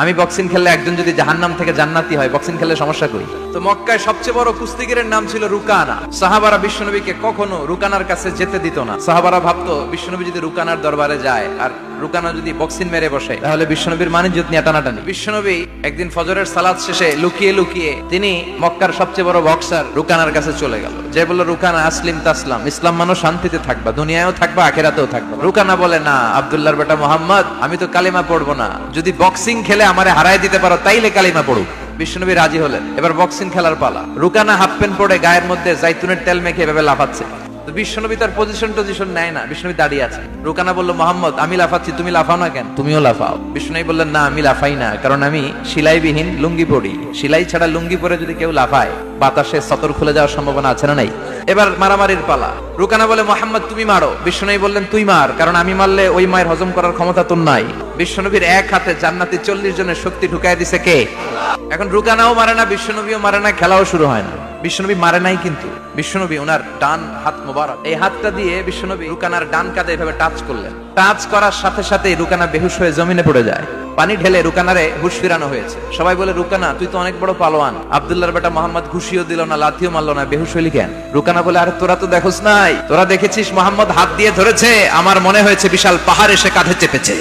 আমি বক্সিং খেললে একজন যদি জাহান্নাম থেকে জান্নাতি হয়, বক্সিং খেললে সমস্যা কই? তো মক্কায় সবচেয়ে বড় কুস্তিগিরের নাম ছিল রুকানা। সাহাবারা বিশ্বনবীকে কখনো রুকানার কাছে যেতে দিত না। সাহাবারা ভাবতো বিশ্বনবী যদি রুকানার দরবারে যায় আর রুকানা যদি বক্সিং মেরে বসে, তাহলে বিশ্বনবীর মানিজ্জত নিয়ে টানাটানি। বিশ্বনবী একদিন ফজরের সালাত শেষে লুকিয়ে লুকিয়ে তিনি মক্কার সবচেয়ে বড় বক্সার রুকানার কাছে চলে গেল। যে বলল, রুকানা আসলিম তাসলাম, ইসলাম মানো শান্তিতে থাকবা, দুনিয়ায়ও থাকবা আখিরাতেও থাকবা। রুকানা বলে, না আব্দুল্লাহর বেটা মোহাম্মদ, আমি তো কালিমা পড়বো না, যদি বক্সিং খেলে আমারে হারায় দিতে পারো তাইলে কালিমা পড়ুক। বিশ্বনবী রাজি হলেন। এবার বক্সিং খেলার পালা। রুকানা হাফ প্যান্ট পরে গায়ের মধ্যে জাইতুনের তেল মেখে এভাবে লাফাচ্ছে। তো বিশ্বনবী তার পজিশন নেয় না, বিশ্বনবী দাঁড়িয়ে আছে। রুকানা বলল, মোহাম্মদ আমি লাফাচ্ছি, তুমি লাফাও না কেন? তুমিও লাফাও। বিশ্বনবী বললেন, না আমি লাফাই না, কারণ আমি সেলাইবিহীন লুঙ্গি পরি। সেলাই ছাড়া লুঙ্গি পরে যদি কেউ লাফায়, বাতাসে সতর খুলে যাওয়ার সম্ভাবনা আছে না নাই? এবার মারামারির পালা। রুকানা বলে, মোহাম্মদ তুমি মারো। বিশ্বনবী বললেন, তুই মার, কারণ আমি মারলে ওই মায়ের হজম করার ক্ষমতা তোর নাই। বিশ্বনবীর এক হাতে জান্নাতি 40 জনের শক্তি ঢুকাই দিছে কে? এখন রুকানাও মারে না, বিশ্বনবীও মারে না, খেলাও শুরু হয় না। বিশ্বনবী মারে নাই, কিন্তু বিশ্বনবী ওনার ডান হাত মোবারক, এই হাতটা দিয়ে বিশ্বনবী রুকানার ডান কাঁধে এভাবে টাচ করলেন। টাচ করার সাথে সাথে রুকানা বেহুশ হয়ে জমিনে পড়ে যায়। পানি ঢেলে রুকানারে হুঁশ ফিরানো হয়েছে। সবাই বলে, রুকানা তুই তো অনেক বড় পালোয়ান, আব্দুল্লাহর বেটা মোহাম্মদ ঘুষিও দিল না, লাথিও মারলো না, বেহুশ হইলি কেন? রুকানা বলে, আরে তোরা তো দেখোস নাই, তোরা দেখেছিস মোহাম্মদ হাত দিয়ে ধরেছে, আমার মনে হয়েছে বিশাল পাহাড় এসে কাঁধে চেপেছে।